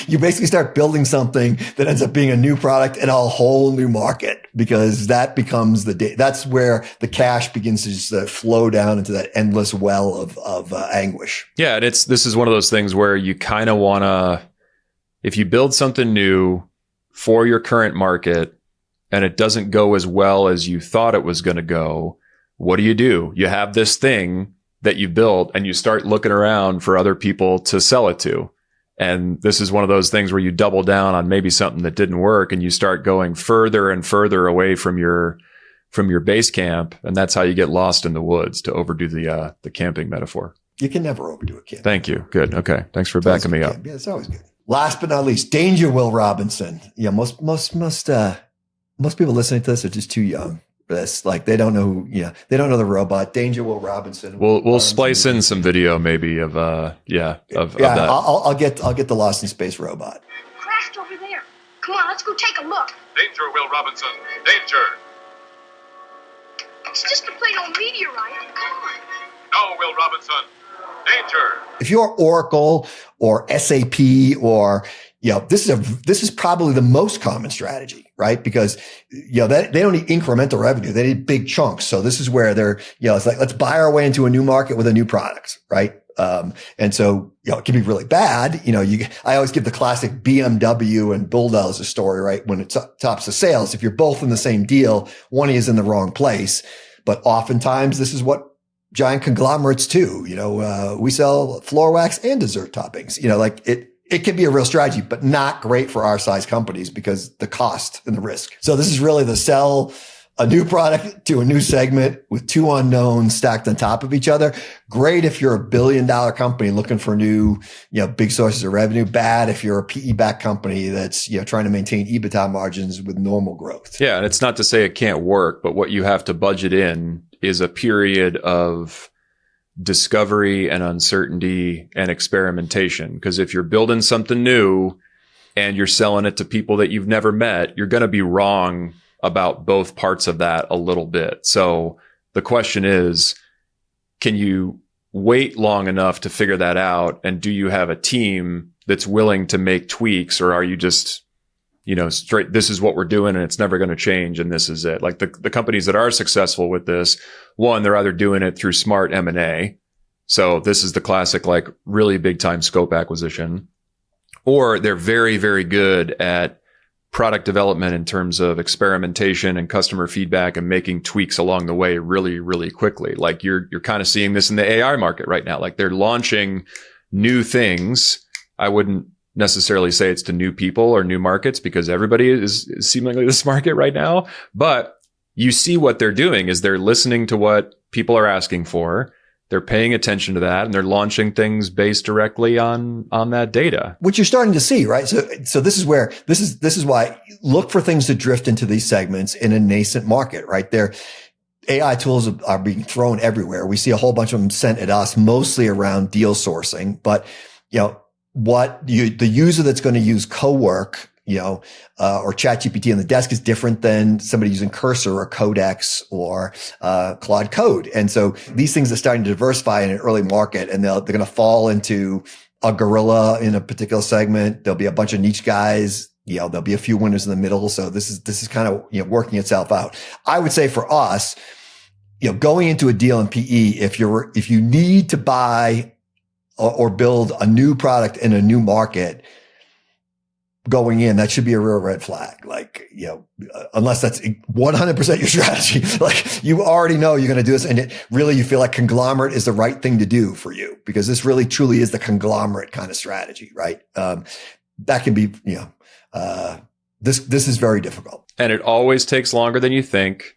You basically start building something that ends up being a new product in a whole new market, because that becomes that's where the cash begins to just flow down into that endless well of anguish. Yeah. And this is one of those things where you kind of want to, if you build something new for your current market and it doesn't go as well as you thought it was going to go, what do? You have this thing that you built and you start looking around for other people to sell it to. And this is one of those things where you double down on maybe something that didn't work and you start going further and further away from your base camp. And that's how you get lost in the woods, to overdo the camping metaphor. You can never overdo a camp. Thank you. Good. Okay. Thanks for backing me up. Yeah, it's always good. Last but not least, Danger Will Robinson. Yeah. Most people listening to this are just too young. This, like, they don't know they don't know the robot. Danger Will Robinson. We'll splice in some video maybe of that. I'll get the Lost in Space robot. Crashed over there. Come on, let's go take a look. Danger, Will Robinson. Danger. It's just a plain old meteorite. Come on. No, Will Robinson. Danger. If you're Oracle or SAP or this is probably the most common strategy, right? Because, they don't need incremental revenue. They need big chunks. So this is where they're, it's like, let's buy our way into a new market with a new product, right? And so, it can be really bad. I always give the classic BMW and Bulldozer story, right? When it tops the sales, if you're both in the same deal, one is in the wrong place. But oftentimes this is what giant conglomerates too. We sell floor wax and dessert toppings, it can be a real strategy, but not great for our size companies because the cost and the risk. So this is really the sell a new product to a new segment with two unknowns stacked on top of each other. Great if you're $1 billion company looking for new, big sources of revenue. Bad if you're a PE-backed company that's, trying to maintain EBITDA margins with normal growth. Yeah. And it's not to say it can't work, but what you have to budget in is a period of discovery and uncertainty and experimentation. Because if you're building something new and you're selling it to people that you've never met, you're going to be wrong about both parts of that a little bit. So the question is, can you wait long enough to figure that out? And do you have a team that's willing to make tweaks, or are you just, straight, this is what we're doing and it's never going to change and this is it? Like the companies that are successful with this, one, they're either doing it through smart M&A. So this is the classic, like, really big time scope acquisition, or they're very, very good at product development in terms of experimentation and customer feedback and making tweaks along the way really, really quickly. Like you're kind of seeing this in the AI market right now. Like they're launching new things. I wouldn't necessarily say it's to new people or new markets because everybody is seemingly this market right now. But you see what they're doing is they're listening to what people are asking for. They're paying attention to that, and they're launching things based directly on that data, which you're starting to see, right? So this is where this is why look for things to drift into these segments in a nascent market, right? There, AI tools are being thrown everywhere. We see a whole bunch of them sent at us, mostly around deal sourcing. But the user that's going to use Cowork, or ChatGPT on the desk is different than somebody using Cursor or Codex or Claude Code. And so these things are starting to diversify in an early market, and they're going to fall into a gorilla in a particular segment. There'll be a bunch of niche guys. There'll be a few winners in the middle. So this is kind of, working itself out. I would say for us, going into a deal in PE, if you need to buy or build a new product in a new market, going in, that should be a real red flag. Like, unless that's 100% your strategy, like you already know you're going to do this. And you feel like conglomerate is the right thing to do for you, because this really truly is the conglomerate kind of strategy, right? That can be, this is very difficult. And it always takes longer than you think.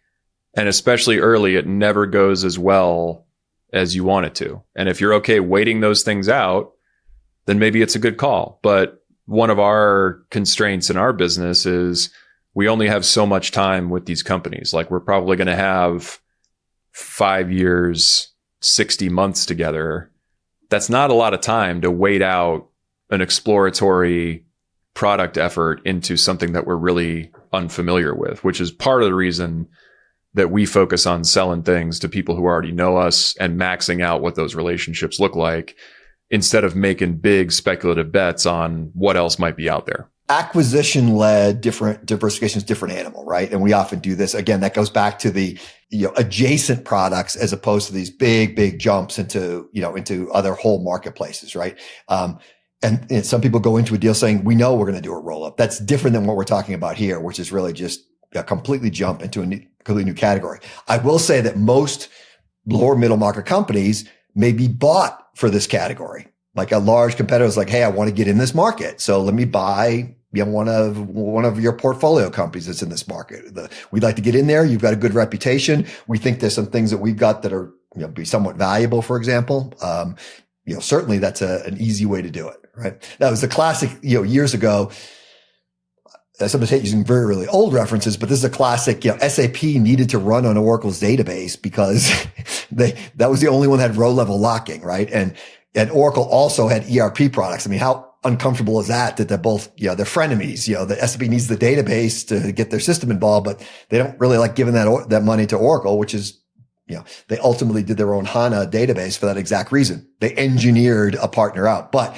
And especially early, it never goes as well as you want it to. And if you're okay waiting those things out, then maybe it's a good call. But one of our constraints in our business is we only have so much time with these companies. Like, we're probably going to have 5 years, 60 months together. That's not a lot of time to wait out an exploratory product effort into something that we're really unfamiliar with, which is part of the reason that we focus on selling things to people who already know us and maxing out what those relationships look like, instead of making big speculative bets on what else might be out there. Acquisition-led diversification is different animal, right? And we often do this. Again, that goes back to the adjacent products as opposed to these big jumps into other whole marketplaces, right? And some people go into a deal saying, we know we're going to do a roll-up. That's different than what we're talking about here, which is really just a completely jump into a completely new category. I will say that most lower middle market companies may be bought for this category. Like a large competitor is like, hey, I want to get in this market, so let me buy one of your portfolio companies that's in this market. We'd like to get in there. You've got a good reputation. We think there's some things that we've got that are be somewhat valuable, for example. Certainly that's an easy way to do it, right? That was the classic, years ago. I sometimes hate using very, really old references, but this is a classic, SAP needed to run on Oracle's database because that was the only one that had row level locking, right? And Oracle also had ERP products. I mean, how uncomfortable is that they're both, they're frenemies, the SAP needs the database to get their system involved, but they don't really like giving that money to Oracle, which is, they ultimately did their own HANA database for that exact reason. They engineered a partner out, but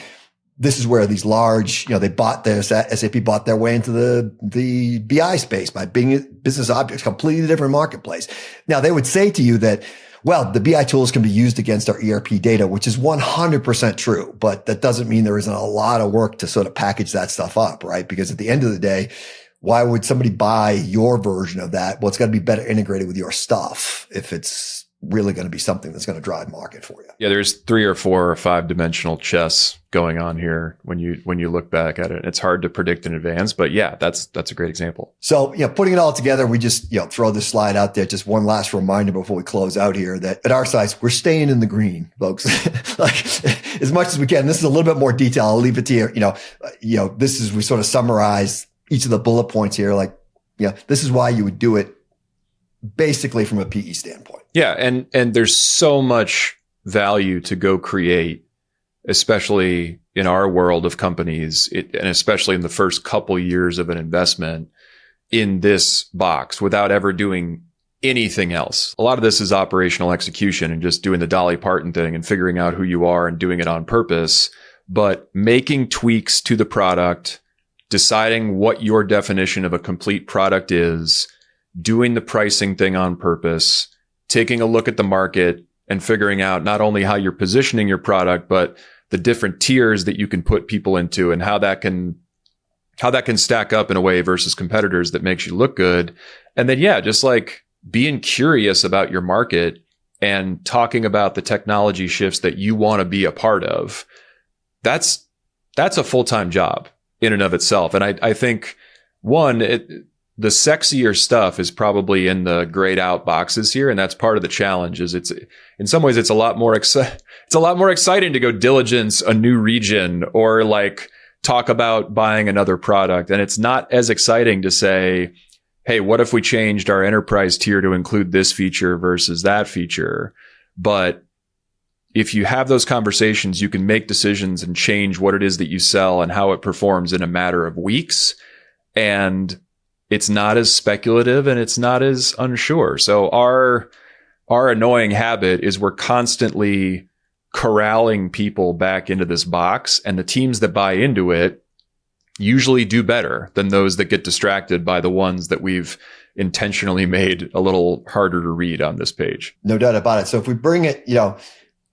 this is where these large, SAP bought their way into the BI space by being business objects, completely different marketplace. Now they would say to you that, well, the BI tools can be used against our ERP data, which is 100% true, but that doesn't mean there isn't a lot of work to sort of package that stuff up, right? Because at the end of the day, why would somebody buy your version of that? Well, it's got to be better integrated with your stuff if it's really going to be something that's going to drive market for you. Yeah, there's 3 or 4 or 5 dimensional chess going on here when you look back at it. It's hard to predict in advance, but yeah, that's a great example. So, putting it all together, we just, throw this slide out there. Just one last reminder before we close out here that at our size, we're staying in the green, folks. Like as much as we can. This is a little bit more detail. I'll leave it to you. This is, we sort of summarize each of the bullet points here. Like, this is why you would do it basically from a PE standpoint. Yeah. And there's so much value to go create, especially in our world of companies, and especially in the first couple years of an investment in this box without ever doing anything else. A lot of this is operational execution and just doing the Dolly Parton thing and figuring out who you are and doing it on purpose, but making tweaks to the product, deciding what your definition of a complete product is, doing the pricing thing on purpose, taking a look at the market and figuring out not only how you're positioning your product, but the different tiers that you can put people into and how that can stack up in a way versus competitors that makes you look good. And then, just like being curious about your market and talking about the technology shifts that you want to be a part of. That's that's a full-time job in and of itself. And I think the sexier stuff is probably in the grayed out boxes here. And that's part of the challenge is it's, in some ways, it's a lot more exciting to go diligence a new region or like talk about buying another product. And it's not as exciting to say, hey, what if we changed our enterprise tier to include this feature versus that feature? But if you have those conversations, you can make decisions and change what it is that you sell and how it performs in a matter of weeks. And it's not as speculative and it's not as unsure. So our annoying habit is we're constantly corralling people back into this box, and the teams that buy into it usually do better than those that get distracted by the ones that we've intentionally made a little harder to read on this page. No doubt about it. So if we bring it,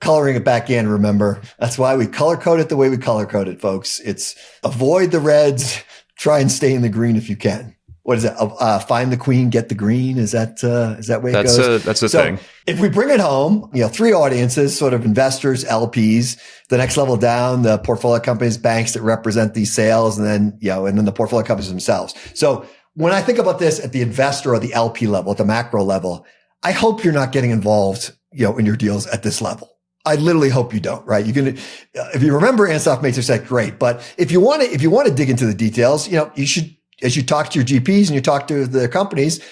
coloring it back in, remember, that's why we color code it the way we color code it, folks. It's avoid the reds, try and stay in the green if you can. What is it? Find the queen, get the green. Is that way it goes? That's a thing. If we bring it home, three audiences, sort of investors, LPs, the next level down, the portfolio companies, banks that represent these sales, and then the portfolio companies themselves. So when I think about this at the investor or the LP level, at the macro level, I hope you're not getting involved, in your deals at this level. I literally hope you don't, right? If you remember Ansoff Matrix, that's great. But if you want to dig into the details, you should, as you talk to your GPs and you talk to the companies,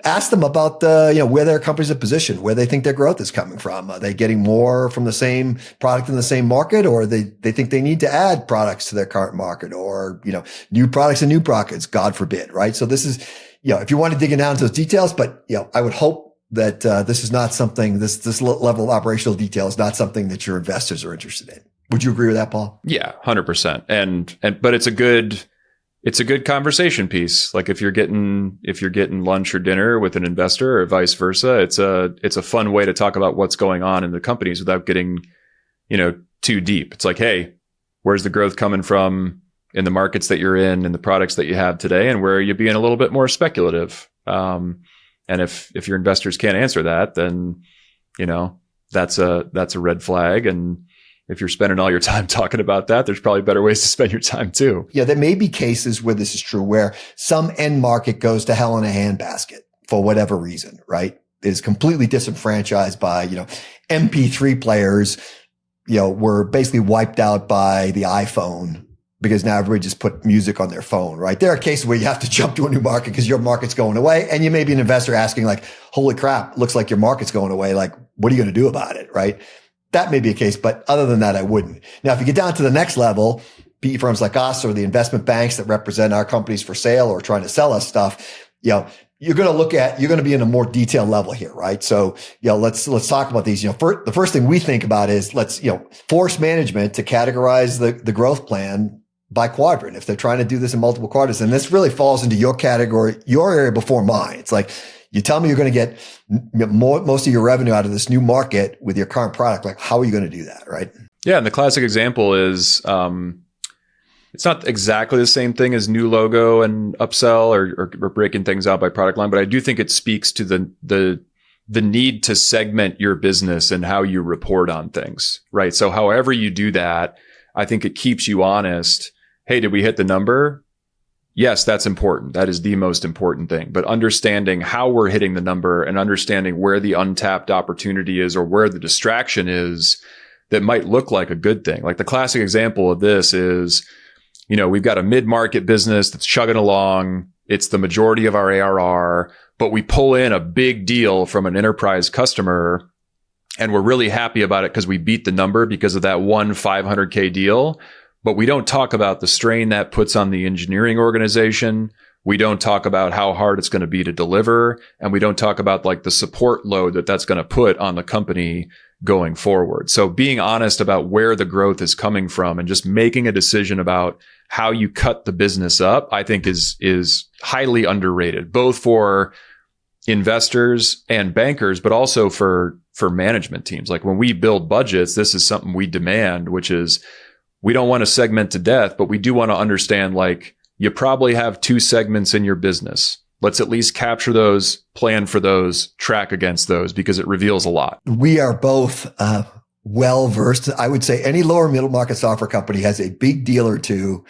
ask them about where their companies are positioned, where they think their growth is coming from. Are they getting more from the same product in the same market, or they think they need to add products to their current market, or new products and new pockets, God forbid, right? So this is, if you want to dig down into those details, but I would hope that this is not something, this level of operational detail is not something that your investors are interested in. Would you agree with that, Paul? Yeah, 100%. But it's a good conversation piece. Like if you're getting lunch or dinner with an investor or vice versa, it's a fun way to talk about what's going on in the companies without getting, too deep. It's like, hey, where's the growth coming from in the markets that you're in and the products that you have today, and where are you being a little bit more speculative? And if your investors can't answer that, then, that's a red flag. And if you're spending all your time talking about that, there's probably better ways to spend your time too. Yeah, there may be cases where this is true, where some end market goes to hell in a handbasket for whatever reason, right? It is completely disenfranchised by, MP3 players, were basically wiped out by the iPhone because now everybody just put music on their phone, right? There are cases where you have to jump to a new market because your market's going away, and you may be an investor asking like, holy crap, looks like your market's going away. Like, what are you going to do about it, right? That may be a case, but other than that, I wouldn't. Now, if you get down to the next level, PE firms like us or the investment banks that represent our companies for sale or trying to sell us stuff, you're going to be in a more detailed level here, right? So, let's talk about these. The first thing we think about is let's, force management to categorize the growth plan by quadrant. If they're trying to do this in multiple quadrants, and this really falls into your category, your area before mine. It's like, you tell me you're going to get most of your revenue out of this new market with your current product. Like, how are you going to do that, right? Yeah, and the classic example is it's not exactly the same thing as new logo and upsell or breaking things out by product line, but I do think it speaks to the need to segment your business and how you report on things, right? So however you do that, I think it keeps you honest. Hey, did we hit the number? Yes, that's important. That is the most important thing. But understanding how we're hitting the number and understanding where the untapped opportunity is or where the distraction is that might look like a good thing. Like the classic example of this is, we've got a mid-market business that's chugging along. It's the majority of our ARR, but we pull in a big deal from an enterprise customer and we're really happy about it because we beat the number because of that one $500K deal. But we don't talk about the strain that puts on the engineering organization. We don't talk about how hard it's going to be to deliver. And we don't talk about like the support load that's going to put on the company going forward. So being honest about where the growth is coming from and just making a decision about how you cut the business up, I think is highly underrated, both for investors and bankers, but also for management teams. Like when we build budgets, this is something we demand, which is we don't want to segment to death, but we do want to understand, like, you probably have 2 segments in your business. Let's at least capture those, plan for those, track against those, because it reveals a lot. We are both well versed. I would say any lower middle market software company has a big deal or two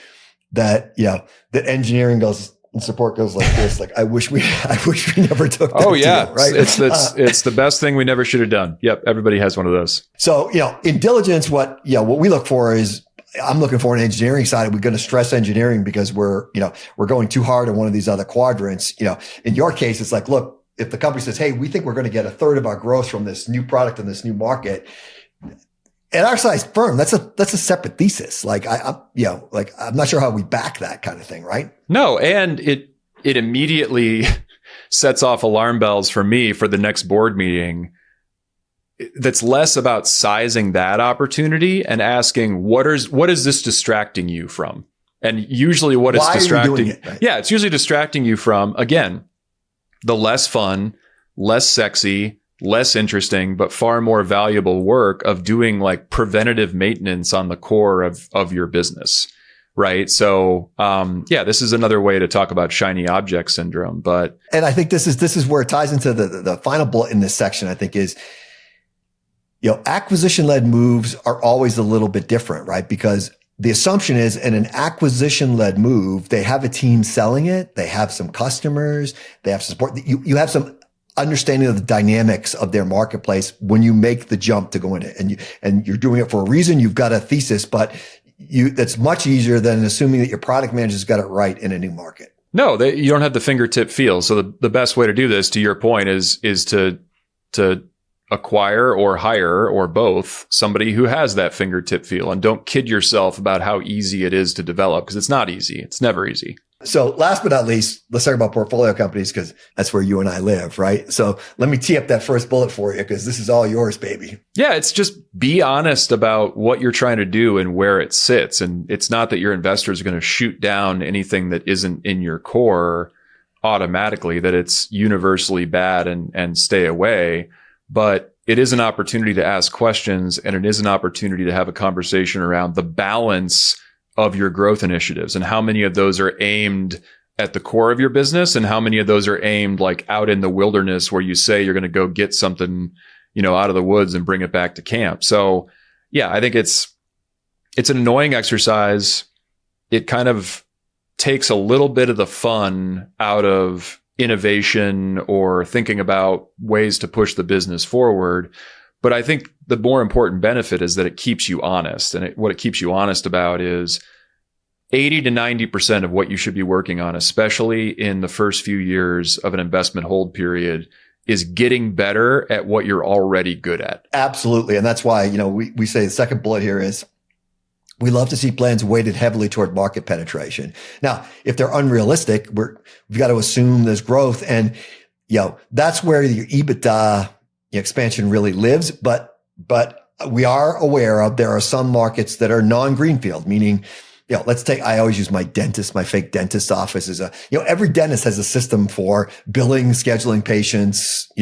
that, that engineering goes and support goes like this. Like, I wish we never took that deal, right? It's the best thing we never should have done. Yep. Everybody has one of those. So, in diligence, what we look for is, I'm looking for an engineering side. We're going to stress engineering because we're going too hard on one of these other quadrants. In your case, it's like, look, if the company says, hey, we think we're going to get a third of our growth from this new product in this new market, at our size firm, that's a separate thesis. Like I'm not sure how we back that kind of thing, right? No, and it immediately sets off alarm bells for me for the next board meeting. That's less about sizing that opportunity and asking what is this distracting you from? And usually what it's distracting. Right? Yeah, it's usually distracting you from, again, the less fun, less sexy, less interesting, but far more valuable work of doing like preventative maintenance on the core of your business. Right. So, this is another way to talk about shiny object syndrome, and I think this is where it ties into the final bullet in this section, I think is, acquisition-led moves are always a little bit different, right? Because the assumption is in an acquisition-led move, they have a team selling it. They have some customers. They have support. You have some understanding of the dynamics of their marketplace when you make the jump to go in it. And you're doing it for a reason. You've got a thesis, but that's much easier than assuming that your product manager's got it right in a new market. No, you don't have the fingertip feel. So the best way to do this, to your point, is to acquire or hire or both somebody who has that fingertip feel, and don't kid yourself about how easy it is to develop, because it's not easy. It's never easy. So last but not least, let's talk about portfolio companies, because that's where you and I live, right? So let me tee up that first bullet for you, because this is all yours, baby. Yeah, it's just be honest about what you're trying to do and where it sits. And it's not that your investors are going to shoot down anything that isn't in your core automatically, that it's universally bad and stay away. But it is an opportunity to ask questions, and it is an opportunity to have a conversation around the balance of your growth initiatives and how many of those are aimed at the core of your business and how many of those are aimed like out in the wilderness where you say you're going to go get something, out of the woods and bring it back to camp. So yeah, I think it's an annoying exercise. It kind of takes a little bit of the fun out of innovation or thinking about ways to push the business forward. But I think the more important benefit is that it keeps you honest. And what it keeps you honest about is 80 to 90% of what you should be working on, especially in the first few years of an investment hold period, is getting better at what you're already good at. Absolutely. And that's why, we say the second bullet here is, we love to see plans weighted heavily toward market penetration. Now, if they're unrealistic, we've got to assume there's growth, and that's where your EBITDA expansion really lives. But we are aware of there are some markets that are non-greenfield, meaning I always use my fake dentist office as every dentist has a system for billing, scheduling patients,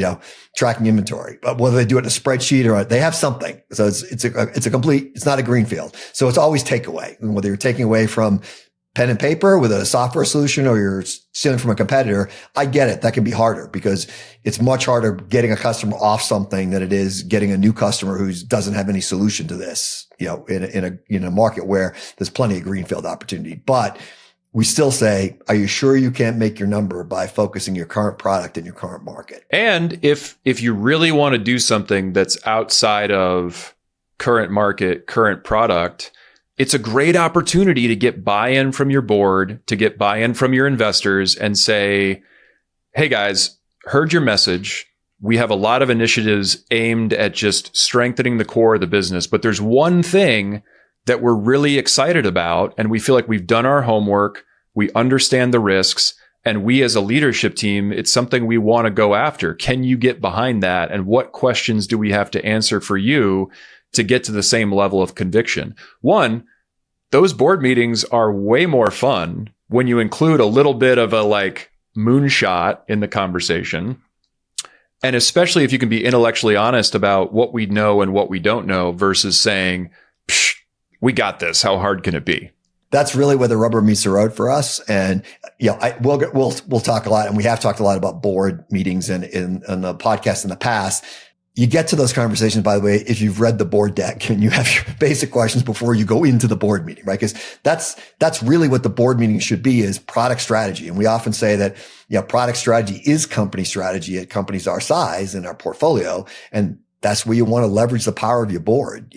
tracking inventory, but whether they do it in a spreadsheet or they have something. So it's not a greenfield. So it's always takeaway. And whether you're taking away from pen and paper with a software solution or you're stealing from a competitor, I get it. That can be harder because it's much harder getting a customer off something than it is getting a new customer who doesn't have any solution to this, in a market where there's plenty of greenfield opportunity. But we still say, are you sure you can't make your number by focusing your current product in your current market? And if you really want to do something that's outside of current market, current product, it's a great opportunity to get buy-in from your board, to get buy-in from your investors and say, hey guys, heard your message. We have a lot of initiatives aimed at just strengthening the core of the business, but there's one thing that we're really excited about, and we feel like we've done our homework, we understand the risks, and we as a leadership team, it's something we want to go after. Can you get behind that? And what questions do we have to answer for you to get to the same level of conviction? One, those board meetings are way more fun when you include a little bit of a moonshot in the conversation. And especially if you can be intellectually honest about what we know and what we don't know versus saying, psh, we got this. How hard can it be? That's really where the rubber meets the road for us. And, we'll talk a lot, and we have talked a lot about board meetings in the podcast in the past. You get to those conversations, by the way, if you've read the board deck and you have your basic questions before you go into the board meeting, right? Because that's really what the board meeting should be, is product strategy. And we often say that, product strategy is company strategy at companies our size in our portfolio. And that's where you want to leverage the power of your board,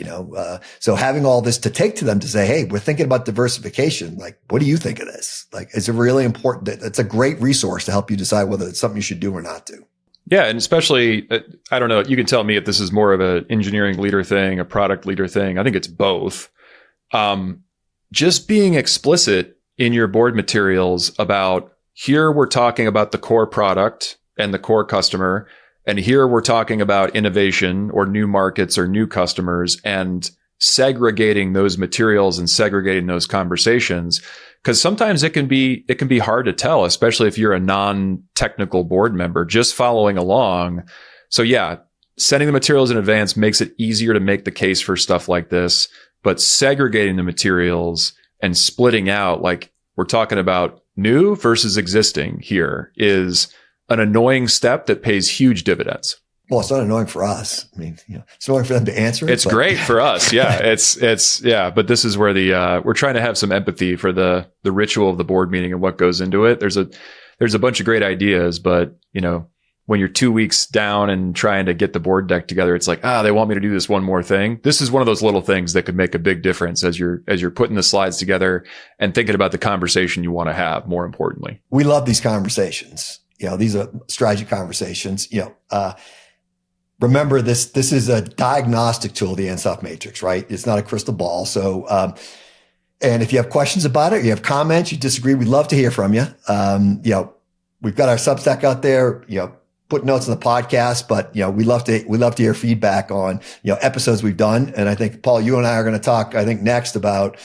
so having all this to take to them to say, hey, we're thinking about diversification. Like, what do you think of this? Like, it's a really important, it's a great resource to help you decide whether it's something you should do or not do. Yeah. And especially, I don't know, you can tell me if this is more of an engineering leader thing, a product leader thing. I think it's both. Just being explicit in your board materials about, here we're talking about the core product and the core customer, and here we're talking about innovation or new markets or new customers, and segregating those materials and segregating those conversations. Because sometimes it can be hard to tell, especially if you're a non-technical board member, just following along. So yeah, sending the materials in advance makes it easier to make the case for stuff like this, but segregating the materials and splitting out, like we're talking about new versus existing here, is an annoying step that pays huge dividends. Well, it's not annoying for us. I mean, it's annoying for them to answer it. It's great for us. Yeah. It's but this is where we're trying to have some empathy for the ritual of the board meeting and what goes into it. There's a bunch of great ideas, but when you're 2 weeks down and trying to get the board deck together, it's like, they want me to do this one more thing. This is one of those little things that could make a big difference as you're putting the slides together and thinking about the conversation you want to have, more importantly. We love these conversations. These are strategy conversations, remember this is a diagnostic tool, the Ansoff Matrix, right? It's not a crystal ball. So, and if you have questions about it, you have comments, you disagree, we'd love to hear from you. We've got our Substack out there, put notes on the podcast, but, we love to hear feedback on, episodes we've done. And I think, Paul, you and I are going to talk, I think, next about,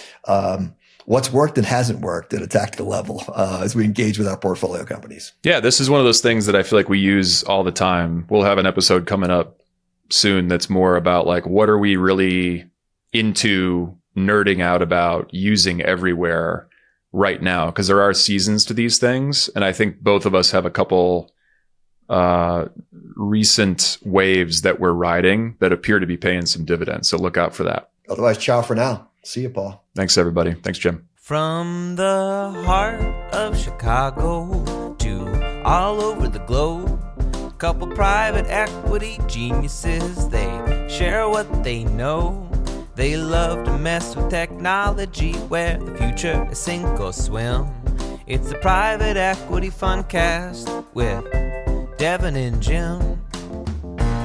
what's worked and hasn't worked at a tactical level as we engage with our portfolio companies. Yeah, this is one of those things that I feel like we use all the time. We'll have an episode coming up soon that's more about like, what are we really into nerding out about using everywhere right now? Because there are seasons to these things. And I think both of us have a couple recent waves that we're riding that appear to be paying some dividends. So look out for that. Otherwise, ciao for now. See you, Paul. Thanks, everybody. Thanks, Jim. From the heart of Chicago to all over the globe, couple private equity geniuses, they share what they know. They love to mess with technology where the future is sink or swim. It's the Private Equity Funcast with Devin and Jim.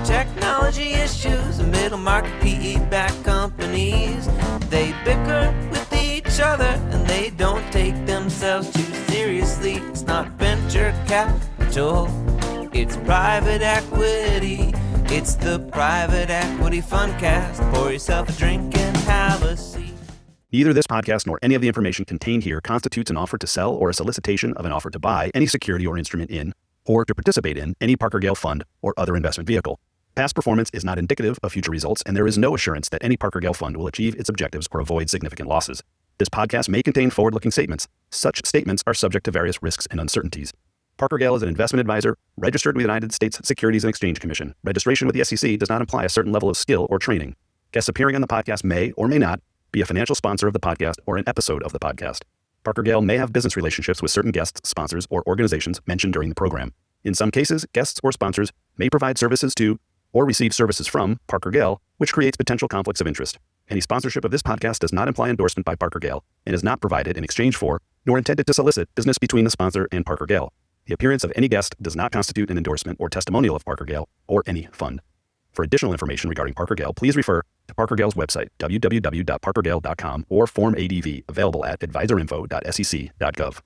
Technology issues and middle market PE-backed companies, they bicker with each other and they don't take themselves too seriously. It's not venture capital, it's private equity. It's the Private Equity Funcast. Pour yourself a drink and have a seat. Neither this podcast nor any of the information contained here constitutes an offer to sell or a solicitation of an offer to buy any security or instrument in, or to participate in, any Parker Gale fund or other investment vehicle. Past performance is not indicative of future results, and there is no assurance that any Parker Gale fund will achieve its objectives or avoid significant losses. This podcast may contain forward-looking statements. Such statements are subject to various risks and uncertainties. Parker Gale is an investment advisor registered with the United States Securities and Exchange Commission. Registration with the SEC does not imply a certain level of skill or training. Guests appearing on the podcast may or may not be a financial sponsor of the podcast or an episode of the podcast. Parker Gale may have business relationships with certain guests, sponsors, or organizations mentioned during the program. In some cases, guests or sponsors may provide services to or receive services from Parker Gale, which creates potential conflicts of interest. Any sponsorship of this podcast does not imply endorsement by Parker Gale and is not provided in exchange for, nor intended to solicit, business between the sponsor and Parker Gale. The appearance of any guest does not constitute an endorsement or testimonial of Parker Gale or any fund. For additional information regarding Parker Gale, please refer to Parker Gale's website, www.parkergale.com, or Form ADV, available at advisorinfo.sec.gov.